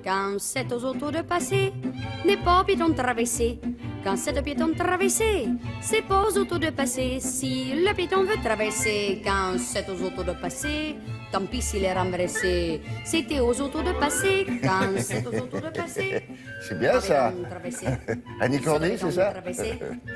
Quand c'est aux autos de passer, n'est pas piéton de traverser. Quand c'est au piéton de traverser, c'est pas aux autos de passer. Si le piéton veut traverser, quand c'est aux autos de passer, tant pis s'il est renversé. C'était aux autos de passer, quand c'est aux autos de passer. C'est bien ça. Annie Cordy, c'est ça?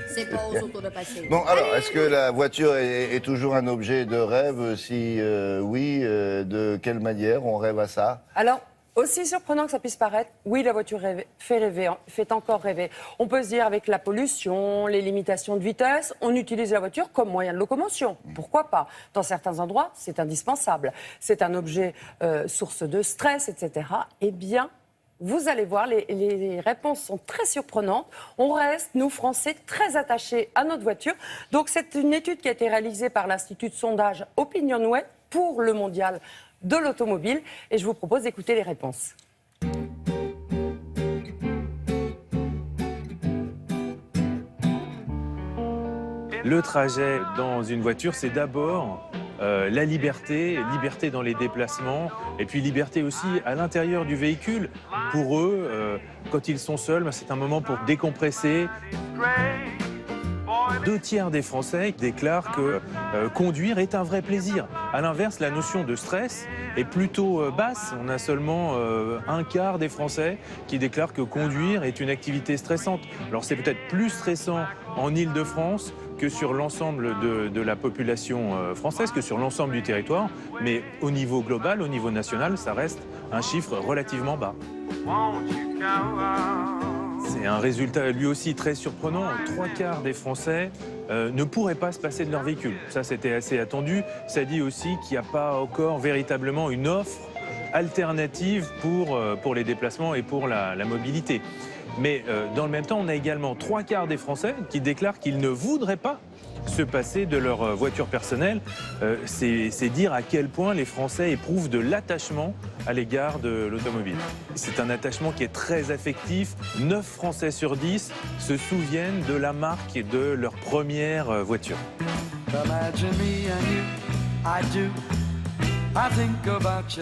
C'est pas aux autos de passer. Bon, alors, est-ce que la voiture est toujours un objet de rêve? Si oui, de quelle manière on rêve à ça? Alors, aussi surprenant que ça puisse paraître, oui, la voiture fait rêver, fait encore rêver. On peut se dire avec la pollution, les limitations de vitesse, on utilise la voiture comme moyen de locomotion. Pourquoi pas? Dans certains endroits, c'est indispensable. C'est un objet source de stress, etc. Eh bien, vous allez voir, les réponses sont très surprenantes. On reste, nous, Français, très attachés à notre voiture. Donc, c'est une étude qui a été réalisée par l'Institut de sondage OpinionWay pour le mondial de l'automobile. Et je vous propose d'écouter les réponses. Le trajet dans une voiture, c'est d'abord la liberté, liberté dans les déplacements, et puis liberté aussi à l'intérieur du véhicule. Pour eux, quand ils sont seuls, c'est un moment pour décompresser. 2/3 des Français déclarent que conduire est un vrai plaisir. À l'inverse, la notion de stress est plutôt basse. On a seulement 1/4 des Français qui déclarent que conduire est une activité stressante. Alors c'est peut-être plus stressant en Île-de-France que sur l'ensemble de la population française, que sur l'ensemble du territoire. Mais au niveau global, au niveau national, ça reste un chiffre relativement bas. C'est un résultat lui aussi très surprenant. 3/4 des Français ne pourraient pas se passer de leur véhicule. Ça, c'était assez attendu. Ça dit aussi qu'il n'y a pas encore véritablement une offre alternative pour les déplacements et pour la mobilité. Mais dans le même temps, on a également 3/4 des Français qui déclarent qu'ils ne voudraient pas se passer de leur voiture personnelle. C'est dire à quel point les Français éprouvent de l'attachement à l'égard de l'automobile. C'est un attachement qui est très affectif. 9 Français sur 10 se souviennent de la marque et de leur première voiture.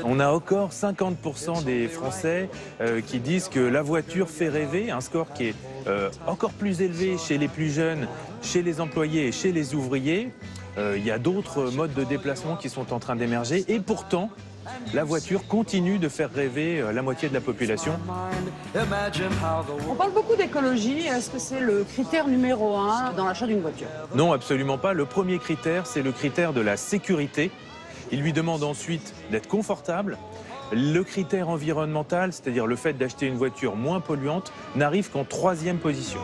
On a encore 50% des Français qui disent que la voiture fait rêver, un score qui est encore plus élevé chez les plus jeunes, chez les employés et chez les ouvriers. Il y a d'autres modes de déplacement qui sont en train d'émerger et pourtant, la voiture continue de faire rêver la moitié de la population. On parle beaucoup d'écologie. Est-ce que c'est le critère numéro 1 dans l'achat d'une voiture? Non, absolument pas. Le premier critère, c'est le critère de la sécurité. Il lui demande ensuite d'être confortable. Le critère environnemental, c'est-à-dire le fait d'acheter une voiture moins polluante, n'arrive qu'en 3e position.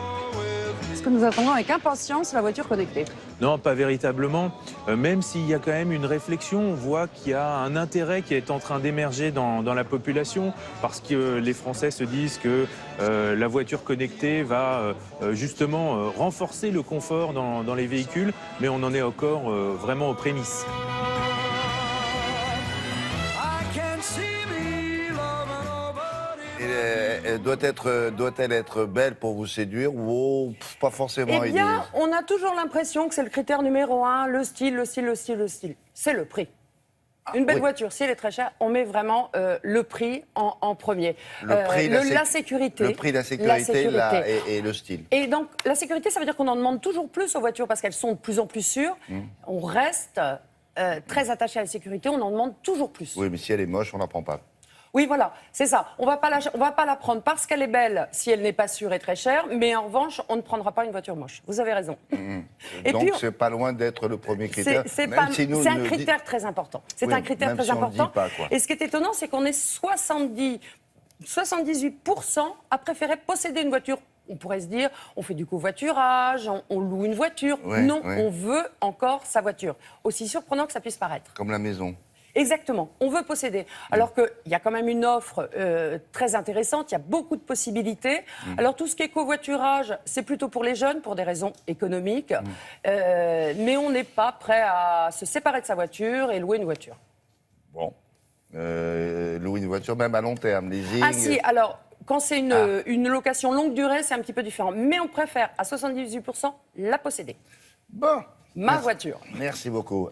Est-ce que nous attendons avec impatience la voiture connectée? Non, pas véritablement. Même s'il y a quand même une réflexion, on voit qu'il y a un intérêt qui est en train d'émerger dans la population parce que les Français se disent que la voiture connectée va justement renforcer le confort dans les véhicules, mais on en est encore vraiment aux prémices. Doit-elle être belle pour vous séduire ou pas forcément? Eh bien, on a toujours l'impression que c'est le critère numéro 1, le style, le style, le style, le style. C'est le prix. Une belle voiture, si elle est très chère, on met vraiment le prix en premier. Le prix, la sécurité. Le prix, la sécurité. Et le style. Et donc, la sécurité, ça veut dire qu'on en demande toujours plus aux voitures parce qu'elles sont de plus en plus sûres. On reste très attaché à la sécurité, on en demande toujours plus. Oui, mais si elle est moche, on n'en prend pas. Oui, voilà, c'est ça. On va pas la prendre parce qu'elle est belle si elle n'est pas sûre et très chère, mais en revanche, on ne prendra pas une voiture moche. Vous avez raison. Et donc, c'est pas loin d'être le premier critère. C'est un critère très important. C'est un critère très important. Et ce qui est étonnant, c'est qu'on est 78% à préférer posséder une voiture. On pourrait se dire, on fait du covoiturage, on loue une voiture. Non, on veut encore sa voiture. Aussi surprenant que ça puisse paraître. Comme la maison. Exactement, on veut posséder. Alors qu'il y a quand même une offre très intéressante, il y a beaucoup de possibilités. Alors tout ce qui est covoiturage, c'est plutôt pour les jeunes, pour des raisons économiques. Mais on n'est pas prêt à se séparer de sa voiture et louer une voiture. Bon, louer une voiture même à long terme, leasing. Ah si, alors quand c'est une location longue durée, c'est un petit peu différent. Mais on préfère à 78% la posséder. Bon. Ma voiture. Merci beaucoup.